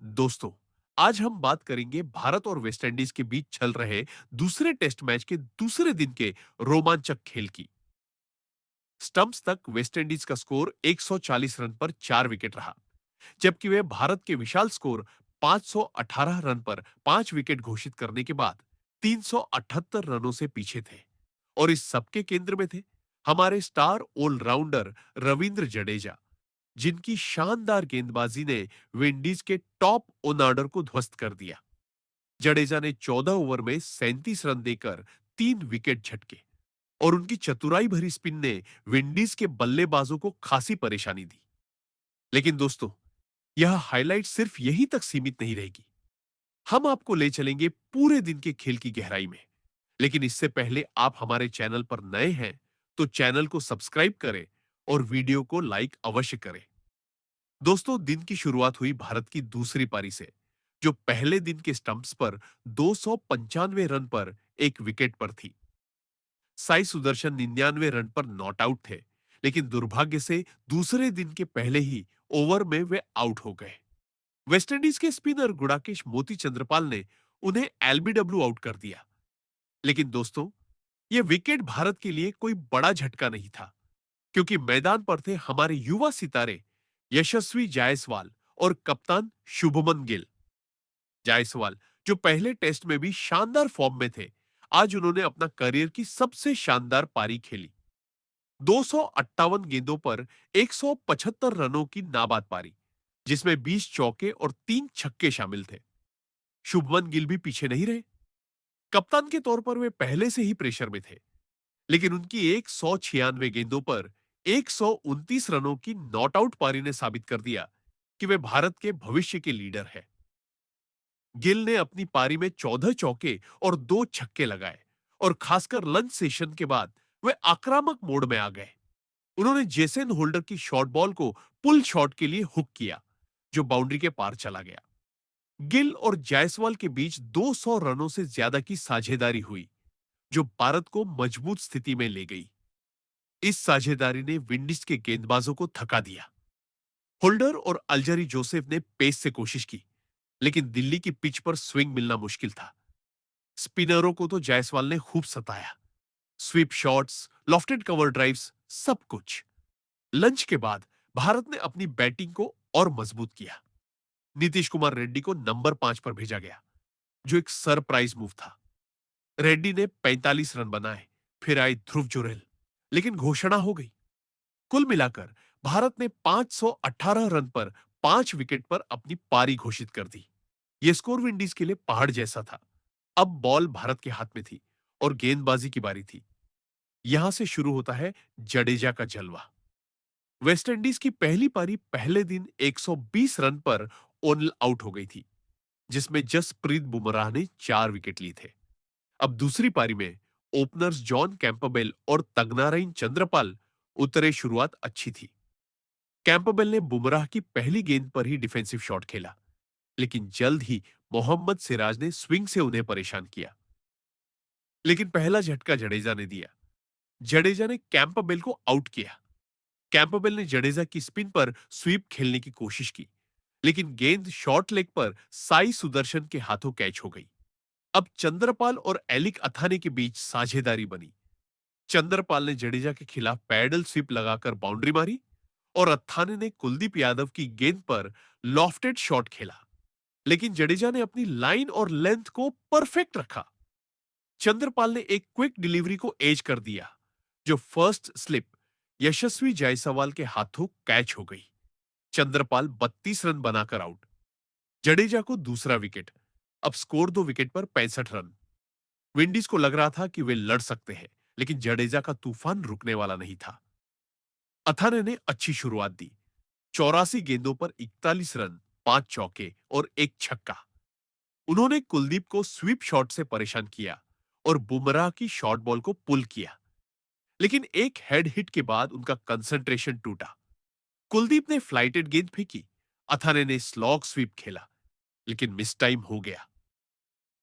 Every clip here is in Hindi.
दोस्तों, आज हम बात करेंगे भारत और वेस्टइंडीज के बीच चल रहे दूसरे टेस्ट मैच के दूसरे दिन के रोमांचक खेल की। स्टंप्स तक वेस्टइंडीज का स्कोर 140 रन पर 4 विकेट रहा, जबकि वे भारत के विशाल स्कोर 518 रन पर 5 विकेट घोषित करने के बाद 378 रनों से पीछे थे। और इस सबके केंद्र में थे हमारे स्टार ऑलराउंडर रविंद्र जडेजा, जिनकी शानदार गेंदबाजी ने विंडीज के टॉप ऑर्डर को ध्वस्त कर दिया। जडेजा ने 14 ओवर में 37 रन देकर 3 विकेट झटके और उनकी चतुराई भरी स्पिन ने विंडीज के बल्लेबाजों को खासी परेशानी दी। लेकिन दोस्तों, यह हाइलाइट सिर्फ यहीं तक सीमित नहीं रहेगी। हम आपको ले चलेंगे पूरे दिन के खेल की गहराई में। लेकिन इससे पहले आप हमारे चैनल पर नए हैं, तो चैनल को सब्सक्राइब करें और वीडियो को लाइक अवश्य करें। दोस्तों, दिन की शुरुआत हुई भारत की दूसरी पारी से, जो पहले दिन के स्टंप्स पर 295 रन पर 1 विकेट पर थी। साई सुदर्शन 99 रन पर नॉट आउट थे, लेकिन दुर्भाग्य से दूसरे दिन के पहले ही ओवर में वे आउट हो गए। वेस्टइंडीज के स्पिनर गुड़ाकेश मोती चंद्रपाल ने उन्हें एलबीडब्ल्यू आउट कर दिया। लेकिन दोस्तों, यह विकेट भारत के लिए कोई बड़ा झटका नहीं था, क्योंकि मैदान पर थे हमारे युवा सितारे यशस्वी जायसवाल और कप्तान शुभमन गिल। जायसवाल, जो पहले टेस्ट में भी शानदार फॉर्म में थे, आज उन्होंने अपना करियर की सबसे शानदार पारी खेली। 258 गेंदों पर 175 रनों की नाबाद पारी, जिसमें 20 चौके और 3 छक्के शामिल थे। शुभमन गिल भी पीछे नहीं रहे। कप्तान के तौर पर वे पहले से ही प्रेशर में थे, लेकिन उनकी 196 गेंदों पर 129 रनों की नॉट आउट पारी ने साबित कर दिया कि वे भारत के भविष्य के लीडर हैं। गिल ने अपनी पारी में 14 चौके और 2 छक्के लगाए और खासकर लंच सेशन के बाद वे आक्रामक मोड में आ गए। उन्होंने जेसन होल्डर की शॉर्ट बॉल को पुल शॉट के लिए हुक किया, जो बाउंड्री के पार चला गया। गिल और जायसवाल के बीच 200 रनों से ज्यादा की साझेदारी हुई, जो भारत को मजबूत स्थिति में ले गई। इस साझेदारी ने विंडीज के गेंदबाजों को थका दिया। होल्डर और अल्जरी जोसेफ ने पेस से कोशिश की, लेकिन दिल्ली की पिच पर स्विंग मिलना मुश्किल था। स्पिनरों को तो जायसवाल ने खूब सताया। Sweep shots, lofted cover drives, सब कुछ। लंच के बाद भारत ने अपनी बैटिंग को और मजबूत किया। नीतीश कुमार रेड्डी को नंबर 5 पर भेजा गया, जो एक सरप्राइज मूव था। रेड्डी ने 45 रन बनाए, फिर आई ध्रुव जुरेल, लेकिन घोषणा हो गई। कुल मिलाकर भारत ने 518 रन पर 5 विकेट पर अपनी पारी घोषित कर दी। यह स्कोर विंडीज के लिए पहाड़ जैसा था। अब बॉल भारत के हाथ में थी और गेंदबाजी की बारी थी। यहां से शुरू होता है जडेजा का जलवा। वेस्टइंडीज की पहली पारी पहले दिन 120 रन पर ऑल आउट हो गई थी, जिसमें जसप्रीत बुमराह ने 4 विकेट लिए थे। अब दूसरी पारी में ओपनर्स जॉन कैंपबेल और तगनाराइन चंद्रपाल उतरे। शुरुआत अच्छी थी। कैंपबेल ने बुमराह की पहली गेंद पर ही डिफेंसिव शॉट खेला, लेकिन जल्द ही मोहम्मद सिराज ने स्विंग से उन्हें परेशान किया। लेकिन पहला झटका जडेजा ने दिया। जडेजा ने कैंपबेल को आउट किया। कैंपबेल ने जडेजा की स्पिन पर स्वीप खेलने की कोशिश की, लेकिन गेंद शॉर्ट लेग पर साई सुदर्शन के हाथों कैच हो गई। अब चंद्रपाल और एलिक अथाने के बीच साझेदारी बनी। चंद्रपाल ने जडेजा के खिलाफ पैडल स्वीप लगाकर बाउंड्री मारी और अथाने ने कुलदीप यादव की गेंद पर लॉफ्टेड शॉट खेला, लेकिन जडेजा ने अपनी लाइन और लेंथ को परफेक्ट रखा। चंद्रपाल ने एक क्विक डिलीवरी को एज कर दिया, जो फर्स्ट स्लिप यशस्वी जायसवाल के हाथों कैच हो गई। चंद्रपाल 32 रन बनाकर आउट। जडेजा को दूसरा विकेट। अब स्कोर 2 विकेट पर 65 रन। विंडीज को लग रहा था कि वे लड़ सकते हैं, लेकिन जडेजा का तूफान रुकने वाला नहीं था। अथाने ने अच्छी शुरुआत दी। 84 गेंदों पर 41 रन, 5 चौके और 1 छक्का। उन्होंने कुलदीप को स्वीप शॉट से परेशान किया और बुमराह की शॉर्ट बॉल को पुल किया, लेकिन एक हेड हिट के बाद उनका कंसंट्रेशन टूटा। कुलदीप ने फ्लाइटेड गेंद फेंकी। अथाने ने स्लॉग स्वीप खेला, लेकिन मिस टाइम हो गया।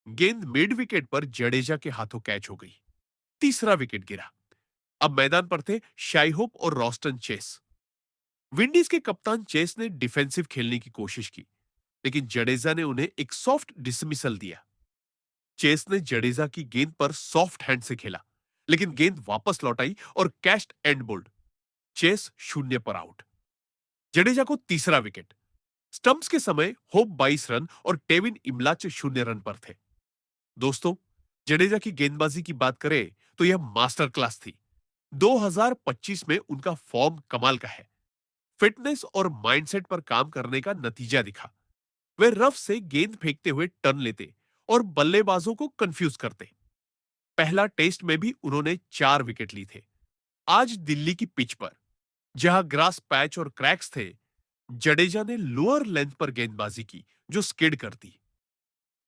गेंद मिड विकेट पर जडेजा के हाथों कैच हो गई। तीसरा विकेट गिरा। अब मैदान पर थे शाई होप और रॉस्टन चेस। विंडीज के कप्तान चेस ने डिफेंसिव खेलने की कोशिश की, लेकिन जडेजा ने उन्हें एक सॉफ्ट डिसमिसल दिया। चेस ने जडेजा की गेंद पर सॉफ्ट हैंड से खेला, लेकिन गेंद वापस लौट आई और कैश्ड एंड बोल्ड। चेस 0 पर आउट। जडेजा को तीसरा विकेट। स्टंप्स के समय होप 22 रन और टेविन इमलाच 0 रन पर थे। दोस्तों, जडेजा की गेंदबाजी की बात करें तो यह मास्टर क्लास थी। 2025 में उनका फॉर्म कमाल का है। फिटनेस और माइंडसेट पर काम करने का नतीजा दिखा। वे रफ से गेंद फेंकते हुए टर्न लेते और बल्लेबाजों को कंफ्यूज करते। पहला टेस्ट में भी उन्होंने 4 विकेट ली थे। आज दिल्ली की पिच पर, जहां ग्रास पैच और क्रैक्स थे, जडेजा ने लोअर लेंथ पर गेंदबाजी की जो स्किड करती।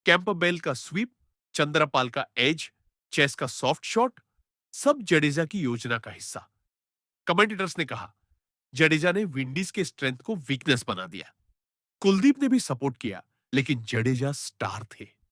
कैंपबेल का स्वीप, चंद्रपाल का एज, चेस का सॉफ्ट शॉट, सब जडेजा की योजना का हिस्सा। कमेंटेटर्स ने कहा, जडेजा ने विंडीज के स्ट्रेंथ को वीकनेस बना दिया। कुलदीप ने भी सपोर्ट किया, लेकिन जडेजा स्टार थे।